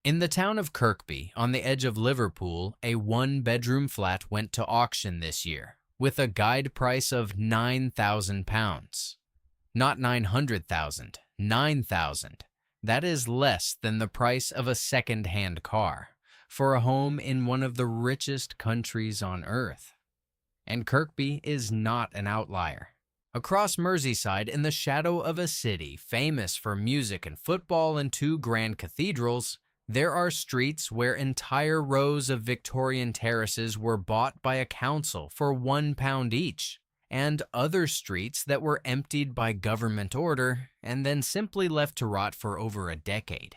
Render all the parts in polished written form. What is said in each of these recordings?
In the town of Kirkby, on the edge of Liverpool, a one-bedroom flat went to auction this year, with a guide price of £9,000. Not 900,000, 9,000. That is less than the price of a second-hand car, for a home in one of the richest countries on earth. And Kirkby is not an outlier. Across Merseyside, in the shadow of a city famous for music and football and two grand cathedrals, there are streets where entire rows of Victorian terraces were bought by a council for £1 each, and other streets that were emptied by government order and then simply left to rot for over a decade.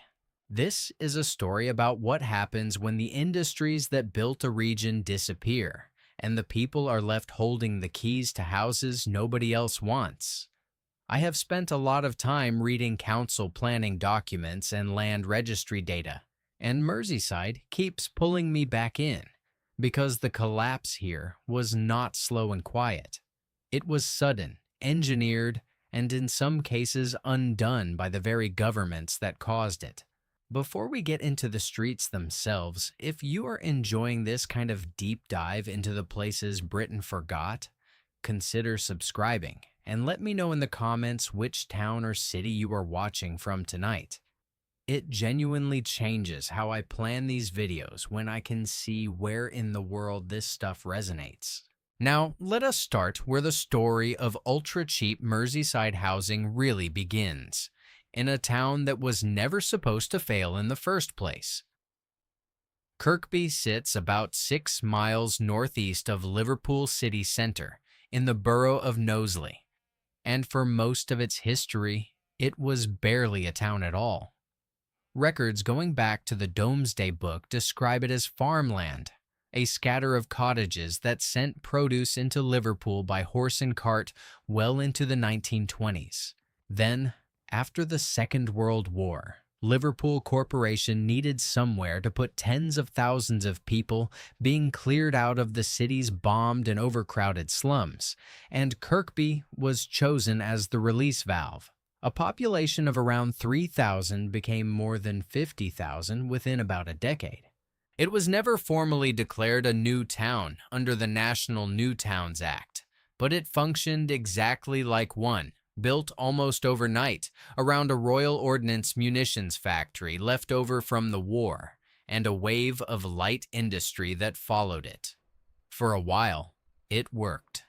This is a story about what happens when the industries that built a region disappear, and the people are left holding the keys to houses nobody else wants. I have spent a lot of time reading council planning documents and land registry data, and Merseyside keeps pulling me back in, because the collapse here was not slow and quiet. It was sudden, engineered, and in some cases undone by the very governments that caused it. Before we get into the streets themselves, if you are enjoying this kind of deep dive into the places Britain forgot, consider subscribing and let me know in the comments which town or city you are watching from tonight. It genuinely changes how I plan these videos when I can see where in the world this stuff resonates. Now, let us start where the story of ultra-cheap Merseyside housing really begins, in a town that was never supposed to fail in the first place. Kirkby sits about 6 miles northeast of Liverpool city centre, in the borough of Knowsley, and for most of its history, it was barely a town at all. Records going back to the Domesday Book describe it as farmland, a scatter of cottages that sent produce into Liverpool by horse and cart well into the 1920s. Then, after the Second World War, Liverpool Corporation needed somewhere to put tens of thousands of people being cleared out of the city's bombed and overcrowded slums, and Kirkby was chosen as the release valve. A population of around 3,000 became more than 50,000 within about a decade. It was never formally declared a new town under the National New Towns Act, but it functioned exactly like one, built almost overnight around a Royal Ordnance munitions factory left over from the war, and a wave of light industry that followed it. For a while, it worked.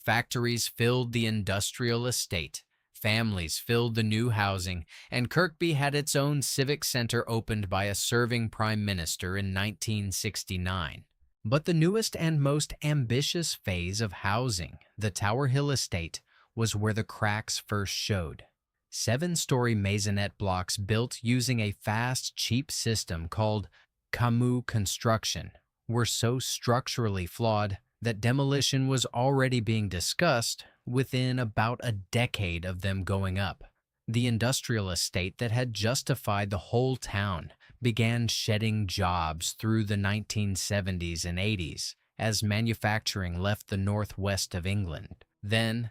Factories filled the industrial estate, families filled the new housing, and Kirkby had its own civic center opened by a serving prime minister in 1969. But the newest and most ambitious phase of housing, the Tower Hill estate, was where the cracks first showed. 7-story maisonette blocks built using a fast, cheap system called Camus construction were so structurally flawed that demolition was already being discussed within about a decade of them going up. The industrial estate that had justified the whole town began shedding jobs through the 1970s and 80s as manufacturing left the northwest of England. Then,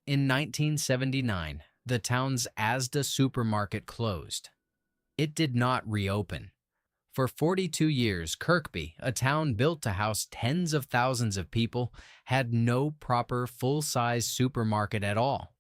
in 1979, the town's Asda supermarket closed. It did not reopen. For 42 years, Kirkby, a town built to house tens of thousands of people, had no proper full-size supermarket at all.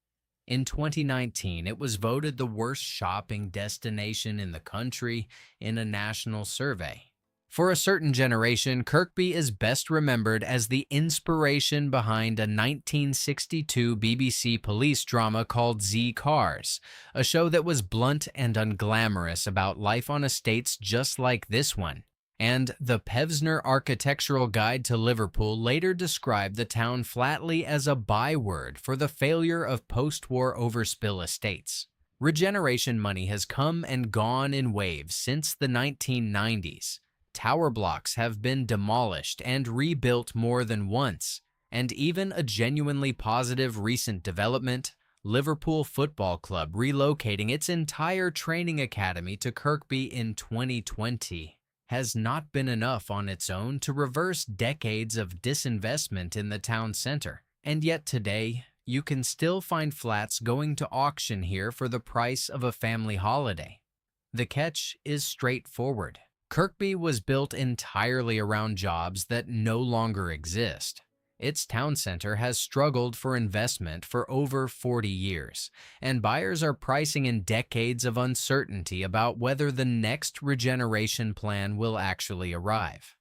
In 2019, it was voted the worst shopping destination in the country in a national survey. For a certain generation, Kirkby is best remembered as the inspiration behind a 1962 BBC police drama called Z Cars, a show that was blunt and unglamorous about life on estates just like this one. And the Pevsner Architectural Guide to Liverpool later described the town flatly as a byword for the failure of post-war overspill estates. Regeneration money has come and gone in waves since the 1990s. Tower blocks have been demolished and rebuilt more than once, and even a genuinely positive recent development, Liverpool Football Club relocating its entire training academy to Kirkby in 2020, has not been enough on its own to reverse decades of disinvestment in the town center. And yet today, you can still find flats going to auction here for the price of a family holiday. The catch is straightforward. Kirkby was built entirely around jobs that no longer exist. Its town center has struggled for investment for over 40 years, and buyers are pricing in decades of uncertainty about whether the next regeneration plan will actually arrive.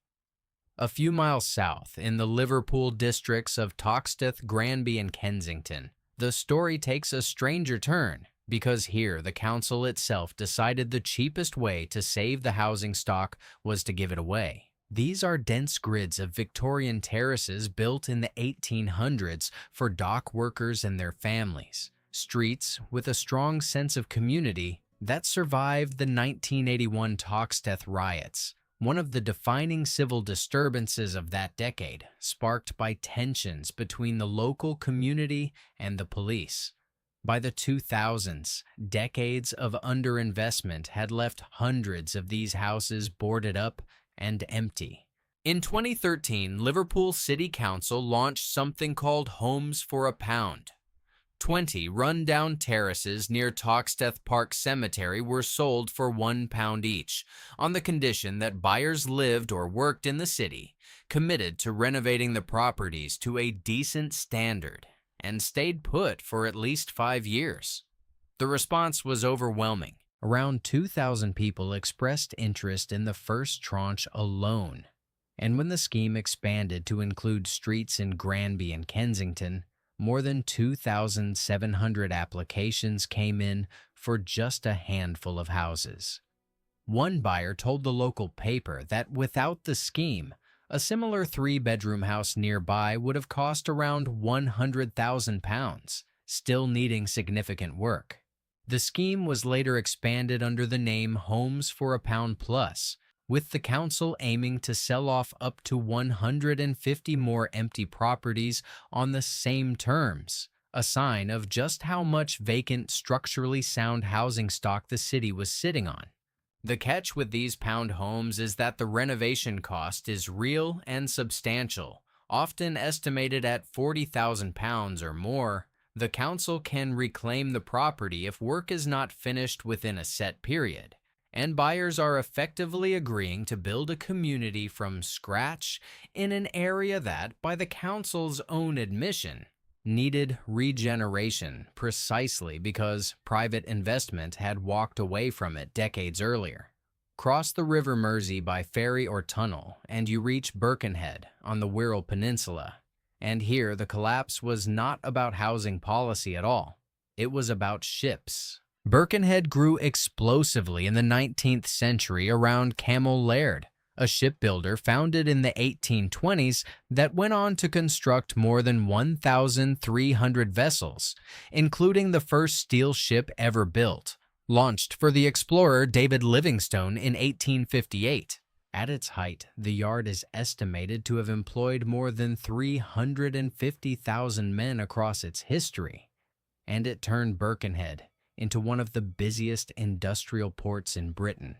A few miles south, in the Liverpool districts of Toxteth, Granby, and Kensington, the story takes a stranger turn, because here the council itself decided the cheapest way to save the housing stock was to give it away. These are dense grids of Victorian terraces built in the 1800s for dock workers and their families, streets with a strong sense of community that survived the 1981 Toxteth riots, one of the defining civil disturbances of that decade, sparked by tensions between the local community and the police. By the 2000s, decades of underinvestment had left hundreds of these houses boarded up and empty. In 2013, Liverpool City Council launched something called Homes for a Pound. 20 run-down terraces near Toxteth Park Cemetery were sold for £1 each, on the condition that buyers lived or worked in the city, committed to renovating the properties to a decent standard, and stayed put for at least 5 years. The response was overwhelming. Around 2,000 people expressed interest in the first tranche alone, and when the scheme expanded to include streets in Granby and Kensington, more than 2,700 applications came in for just a handful of houses. One buyer told the local paper that without the scheme, a similar 3-bedroom house nearby would have cost around £100,000, still needing significant work. The scheme was later expanded under the name Homes for a Pound Plus, with the council aiming to sell off up to 150 more empty properties on the same terms, a sign of just how much vacant, structurally sound housing stock the city was sitting on. The catch with these pound homes is that the renovation cost is real and substantial, often estimated at £40,000 or more. The council can reclaim the property if work is not finished within a set period, and buyers are effectively agreeing to build a community from scratch in an area that, by the council's own admission, needed regeneration precisely because private investment had walked away from it decades earlier. Cross the River Mersey by ferry or tunnel, and you reach Birkenhead on the Wirral Peninsula. And here, the collapse was not about housing policy at all. It was about ships. Birkenhead grew explosively in the 19th century around Camel Laird, a shipbuilder founded in the 1820s that went on to construct more than 1,300 vessels, including the first steel ship ever built, launched for the explorer David Livingstone in 1858. At its height, the yard is estimated to have employed more than 350,000 men across its history, and it turned Birkenhead into one of the busiest industrial ports in Britain,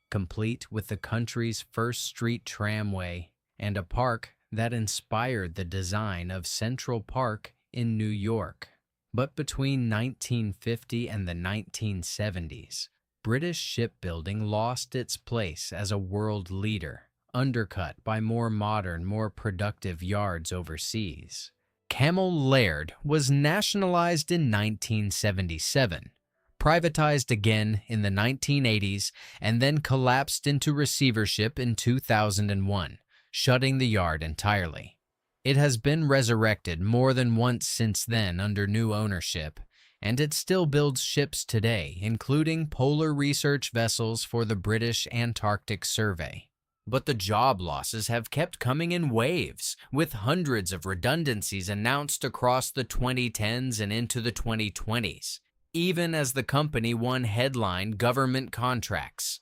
complete with the country's first street tramway and a park that inspired the design of Central Park in New York. But between 1950 and the 1970s, British shipbuilding lost its place as a world leader, undercut by more modern, more productive yards overseas. Camel Laird was nationalized in 1977, privatized again in the 1980s, and then collapsed into receivership in 2001, shutting the yard entirely. It has been resurrected more than once since then under new ownership, and it still builds ships today, including polar research vessels for the British Antarctic Survey. But the job losses have kept coming in waves, with hundreds of redundancies announced across the 2010s and into the 2020s, even as the company won headline government contracts.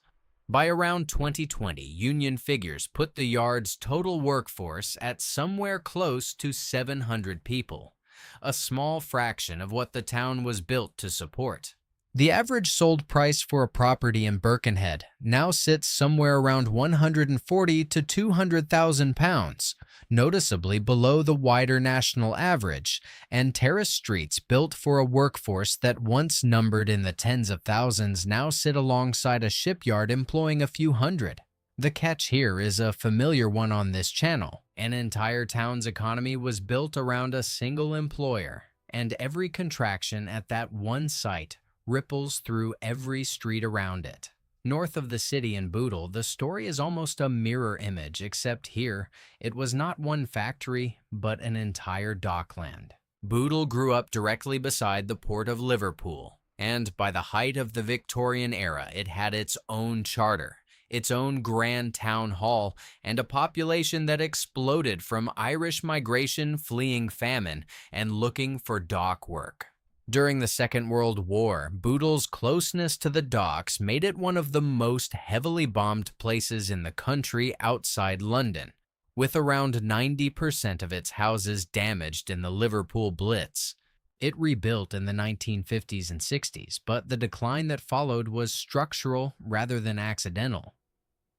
By around 2020, union figures put the yard's total workforce at somewhere close to 700 people, a small fraction of what the town was built to support. The average sold price for a property in Birkenhead now sits somewhere around 140 to 200,000 pounds, noticeably below the wider national average, and terrace streets built for a workforce that once numbered in the tens of thousands now sit alongside a shipyard employing a few hundred. The catch here is a familiar one on this channel. An entire town's economy was built around a single employer, and every contraction at that one site ripples through every street around it. North of the city in Bootle, the story is almost a mirror image, except here, it was not one factory, but an entire dockland. Bootle grew up directly beside the port of Liverpool, and by the height of the Victorian era, it had its own charter, its own grand town hall, and a population that exploded from Irish migration fleeing famine and looking for dock work. During the Second World War, Bootle's closeness to the docks made it one of the most heavily bombed places in the country outside London, with around 90% of its houses damaged in the Liverpool Blitz. It rebuilt in the 1950s and 60s, but the decline that followed was structural rather than accidental.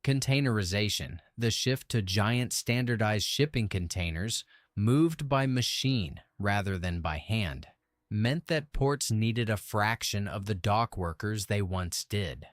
Containerization, the shift to giant standardized shipping containers, moved by machine rather than by hand, meant that ports needed a fraction of the dock workers they once did.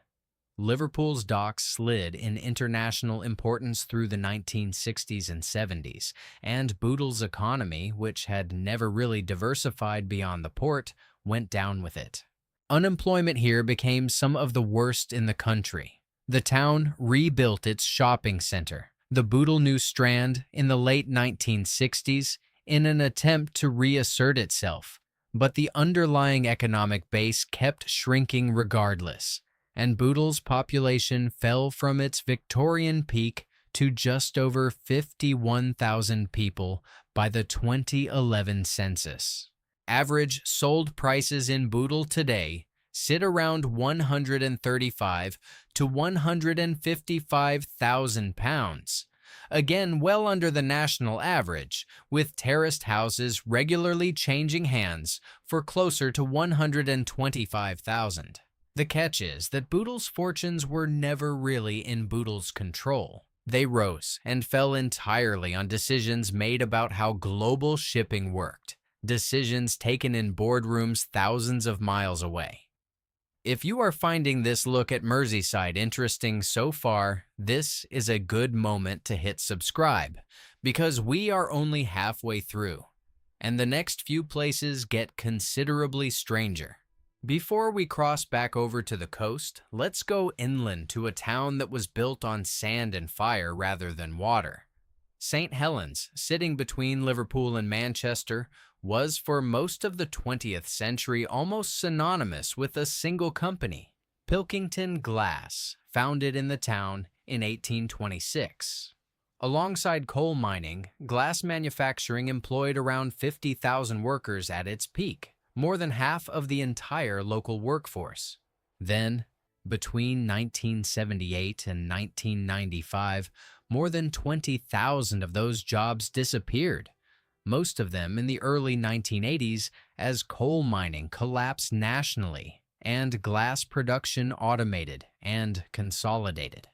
Liverpool's docks slid in international importance through the 1960s and 70s, and Bootle's economy, which had never really diversified beyond the port, went down with it. Unemployment here became some of the worst in the country. The town rebuilt its shopping center, the Bootle New Strand, in the late 1960s in an attempt to reassert itself. But the underlying economic base kept shrinking regardless, and Bootle's population fell from its Victorian peak to just over 51,000 people by the 2011 census. Average sold prices in Bootle today sit around 135 to 155,000 pounds. Again, well under the national average, with terraced houses regularly changing hands for closer to 125,000. The catch is that Bootle's fortunes were never really in Bootle's control. They rose and fell entirely on decisions made about how global shipping worked, decisions taken in boardrooms thousands of miles away. If you are finding this look at Merseyside interesting so far, this is a good moment to hit subscribe, because we are only halfway through, and the next few places get considerably stranger. Before we cross back over to the coast, let's go inland to a town that was built on sand and fire rather than water. St. Helens, sitting between Liverpool and Manchester, was for most of the 20th century almost synonymous with a single company, Pilkington Glass, founded in the town in 1826. Alongside coal mining, glass manufacturing employed around 50,000 workers at its peak, more than half of the entire local workforce. Then, between 1978 and 1995, more than 20,000 of those jobs disappeared, most of them in the early 1980s as coal mining collapsed nationally and glass production automated and consolidated.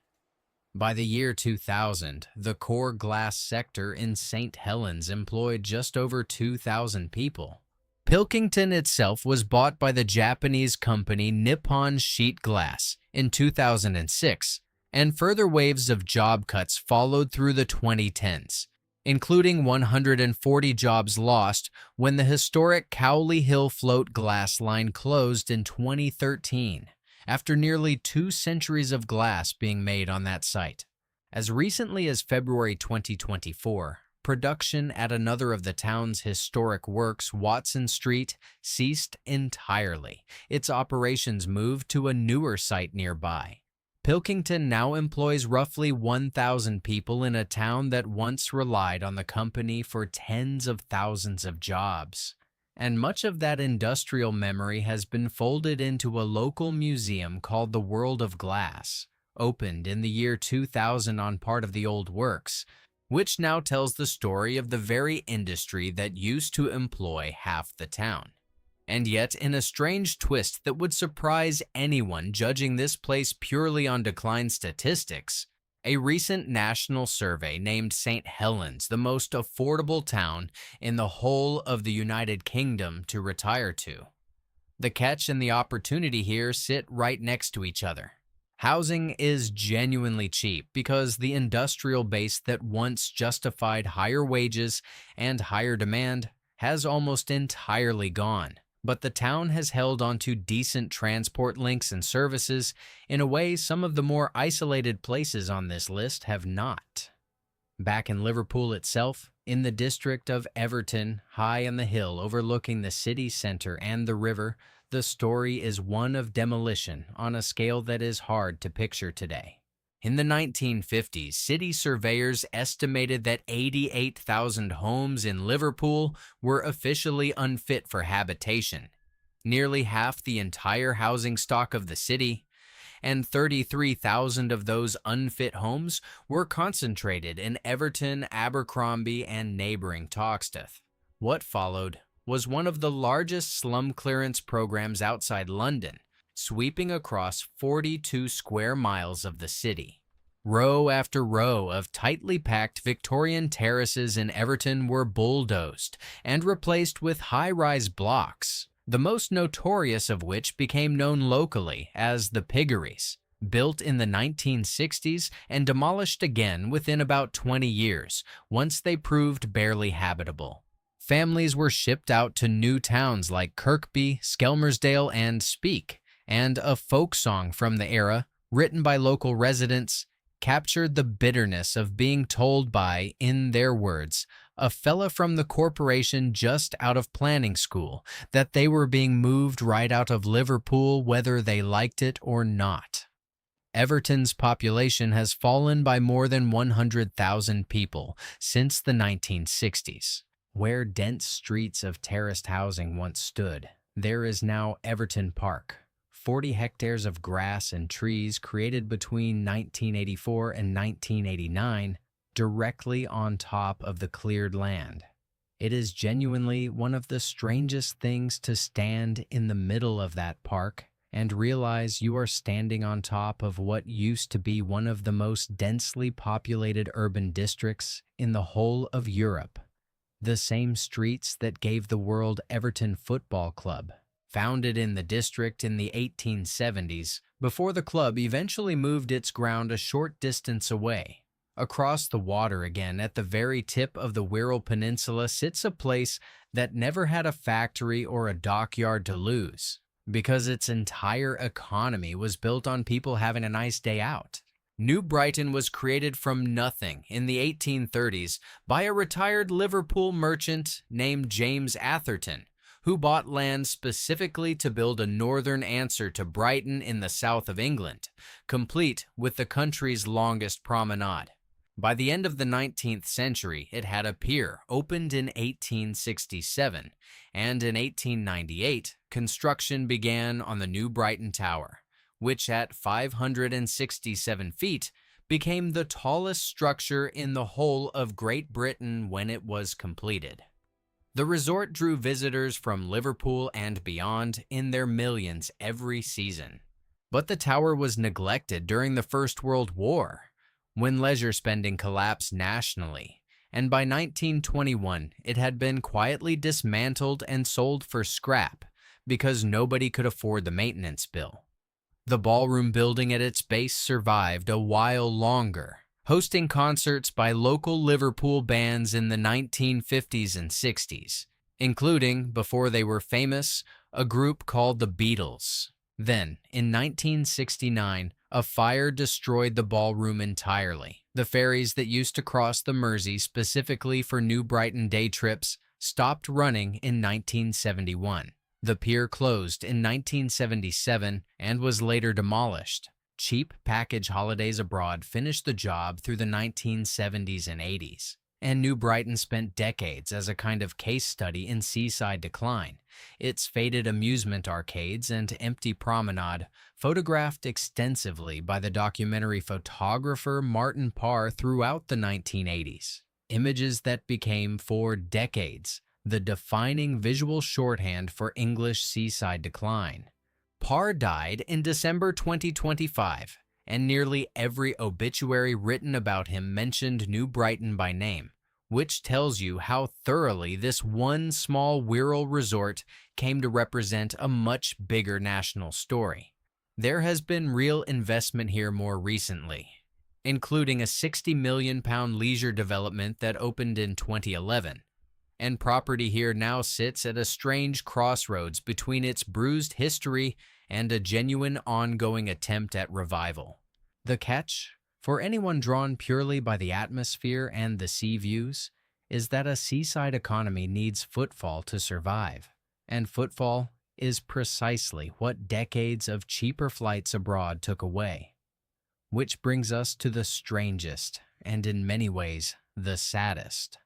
By the year 2000, the core glass sector in St. Helens employed just over 2,000 people. Pilkington itself was bought by the Japanese company Nippon Sheet Glass in 2006, and further waves of job cuts followed through the 2010s, including 140 jobs lost when the historic Cowley Hill float glass line closed in 2013, after nearly 2 centuries of glass being made on that site. As recently as February 2024, production at another of the town's historic works, Watson Street, ceased entirely. Its operations moved to a newer site nearby. Pilkington now employs roughly 1,000 people in a town that once relied on the company for tens of thousands of jobs. And much of that industrial memory has been folded into a local museum called the World of Glass, opened in the year 2000 on part of the old works, which now tells the story of the very industry that used to employ half the town. And yet, in a strange twist that would surprise anyone judging this place purely on decline statistics, a recent national survey named St. Helens the most affordable town in the whole of the United Kingdom to retire to. The catch and the opportunity here sit right next to each other. Housing is genuinely cheap because the industrial base that once justified higher wages and higher demand has almost entirely gone. But the town has held onto decent transport links and services in a way some of the more isolated places on this list have not. Back in Liverpool itself, in the district of Everton, high on the hill overlooking the city centre and the river, the story is one of demolition on a scale that is hard to picture today. In the 1950s, city surveyors estimated that 88,000 homes in Liverpool were officially unfit for habitation, nearly half the entire housing stock of the city, and 33,000 of those unfit homes were concentrated in Everton, Abercrombie, and neighboring Toxteth. What followed was one of the largest slum clearance programs outside London, sweeping across 42 square miles of the city. Row after row of tightly packed Victorian terraces in Everton were bulldozed and replaced with high-rise blocks, the most notorious of which became known locally as the piggeries, built in the 1960s and demolished again within about 20 years, once they proved barely habitable. Families were shipped out to new towns like Kirkby, Skelmersdale, and Speke, and a folk song from the era, written by local residents, captured the bitterness of being told by, in their words, a fella from the corporation just out of planning school that they were being moved right out of Liverpool whether they liked it or not. Everton's population has fallen by more than 100,000 people since the 1960s. Where dense streets of terraced housing once stood, there is now Everton Park, 40 hectares of grass and trees created between 1984 and 1989, directly on top of the cleared land. It is genuinely one of the strangest things to stand in the middle of that park and realize you are standing on top of what used to be one of the most densely populated urban districts in the whole of Europe. The same streets that gave the world Everton Football Club, founded in the district in the 1870s, before the club eventually moved its ground a short distance away. Across the water again, at the very tip of the Wirral Peninsula, sits a place that never had a factory or a dockyard to lose, because its entire economy was built on people having a nice day out. New Brighton was created from nothing in the 1830s by a retired Liverpool merchant named James Atherton, who bought land specifically to build a northern answer to Brighton in the south of England, complete with the country's longest promenade. By the end of the 19th century, it had a pier, opened in 1867, and in 1898, construction began on the new Brighton Tower, which at 567 feet became the tallest structure in the whole of Great Britain when it was completed. The resort drew visitors from Liverpool and beyond in their millions every season. But the tower was neglected during the First World War, when leisure spending collapsed nationally, and by 1921 it had been quietly dismantled and sold for scrap because nobody could afford the maintenance bill. The ballroom building at its base survived a while longer, hosting concerts by local Liverpool bands in the 1950s and 60s, including, before they were famous, a group called the Beatles. Then, in 1969, a fire destroyed the ballroom entirely. The ferries that used to cross the Mersey specifically for New Brighton day trips stopped running in 1971. The pier closed in 1977 and was later demolished. Cheap package holidays abroad finished the job through the 1970s and 80s, and New Brighton spent decades as a kind of case study in seaside decline, its faded amusement arcades and empty promenade photographed extensively by the documentary photographer Martin Parr throughout the 1980s. Images that became, for decades, the defining visual shorthand for English seaside decline. Parr died in December 2025, and nearly every obituary written about him mentioned New Brighton by name, which tells you how thoroughly this one small Wirral resort came to represent a much bigger national story. There has been real investment here more recently, including a £60 million leisure development that opened in 2011. And property here now sits at a strange crossroads between its bruised history and a genuine ongoing attempt at revival. The catch, for anyone drawn purely by the atmosphere and the sea views, is that a seaside economy needs footfall to survive, and footfall is precisely what decades of cheaper flights abroad took away. Which brings us to the strangest, and in many ways, the saddest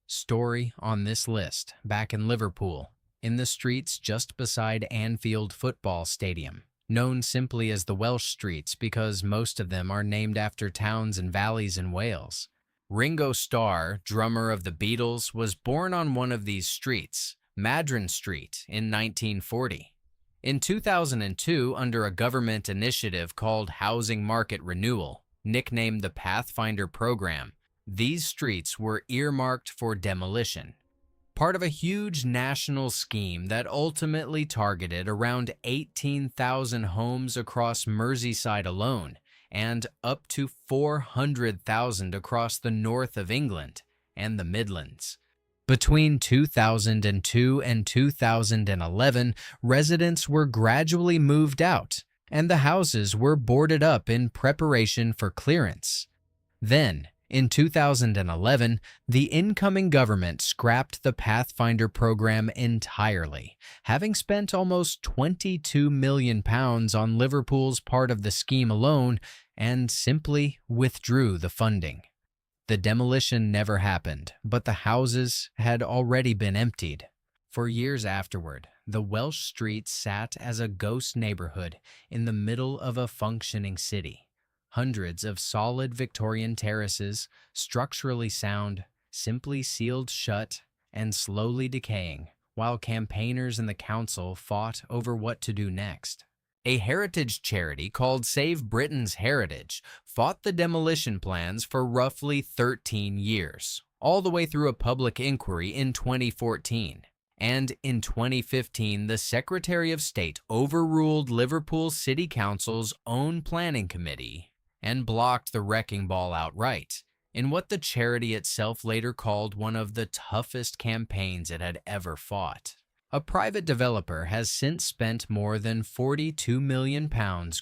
story on this list, back in Liverpool, in the streets just beside Anfield Football Stadium, known simply as the Welsh streets because most of them are named after towns and valleys in Wales. Ringo Starr, drummer of the Beatles, was born on one of these streets, Madron Street, in 1940. In 2002, under a government initiative called Housing Market Renewal, nicknamed the Pathfinder Program, these streets were earmarked for demolition. Part of a huge national scheme that ultimately targeted around 18,000 homes across Merseyside alone, and up to 400,000 across the north of England and the Midlands. Between 2002 and 2011, residents were gradually moved out, and the houses were boarded up in preparation for clearance. Then, in 2011, the incoming government scrapped the Pathfinder program entirely, having spent almost £22 million on Liverpool's part of the scheme alone, and simply withdrew the funding. The demolition never happened, but the houses had already been emptied. For years afterward, the Welsh streets sat as a ghost neighborhood in the middle of a functioning city. Hundreds of solid Victorian terraces, structurally sound, simply sealed shut, and slowly decaying, while campaigners in the council fought over what to do next. A heritage charity called Save Britain's Heritage fought the demolition plans for roughly 13 years, all the way through a public inquiry in 2014. And in 2015, the Secretary of State overruled Liverpool City Council's own planning committee and blocked the wrecking ball outright, in what the charity itself later called one of the toughest campaigns it had ever fought. A private developer has since spent more than £42 million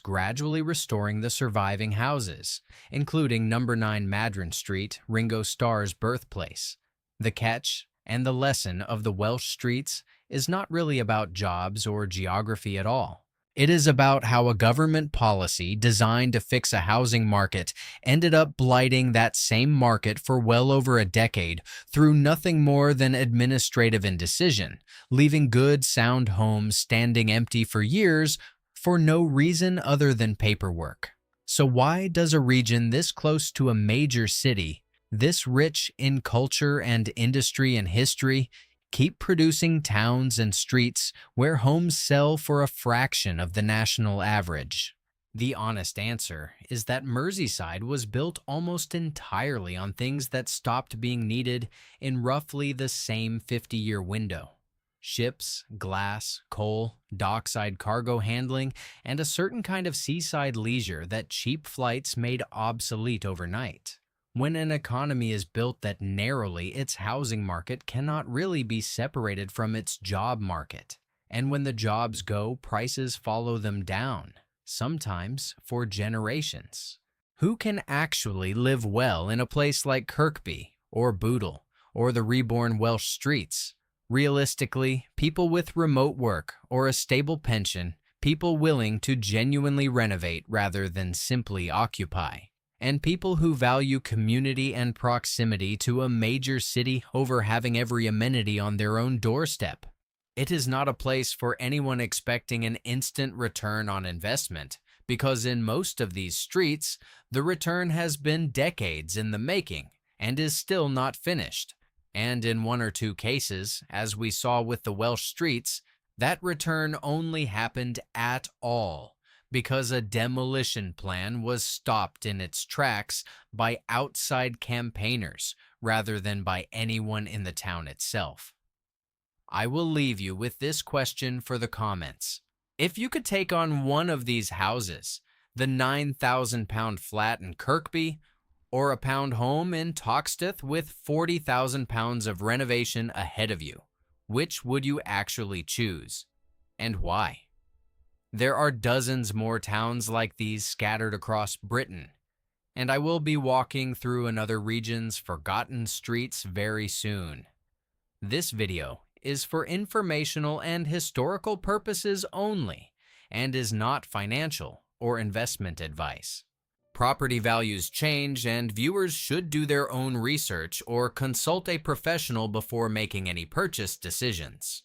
gradually restoring the surviving houses, including No. 9 Madron Street, Ringo Starr's birthplace. The catch and the lesson of the Welsh streets is not really about jobs or geography at all. It is about how a government policy designed to fix a housing market ended up blighting that same market for well over a decade through nothing more than administrative indecision, leaving good, sound homes standing empty for years for no reason other than paperwork. So why does a region this close to a major city, this rich in culture and industry and history, keep producing towns and streets where homes sell for a fraction of the national average? The honest answer is that Merseyside was built almost entirely on things that stopped being needed in roughly the same 50-year window. Ships, glass, coal, dockside cargo handling, and a certain kind of seaside leisure that cheap flights made obsolete overnight. When an economy is built that narrowly, its housing market cannot really be separated from its job market. And when the jobs go, prices follow them down, sometimes for generations. Who can actually live well in a place like Kirkby or Bootle or the reborn Welsh streets? Realistically, people with remote work or a stable pension, people willing to genuinely renovate rather than simply occupy, and people who value community and proximity to a major city over having every amenity on their own doorstep. It is not a place for anyone expecting an instant return on investment, because in most of these streets, the return has been decades in the making and is still not finished. And in one or two cases, as we saw with the Welsh streets, that return only happened at all because a demolition plan was stopped in its tracks by outside campaigners rather than by anyone in the town itself. I will leave you with this question for the comments. If you could take on one of these houses, the £9,000 flat in Kirkby, or a pound home in Toxteth with £40,000 of renovation ahead of you, which would you actually choose, and why? There are dozens more towns like these scattered across Britain, and I will be walking through another region's forgotten streets very soon. This video is for informational and historical purposes only, and is not financial or investment advice. Property values change, and viewers should do their own research or consult a professional before making any purchase decisions.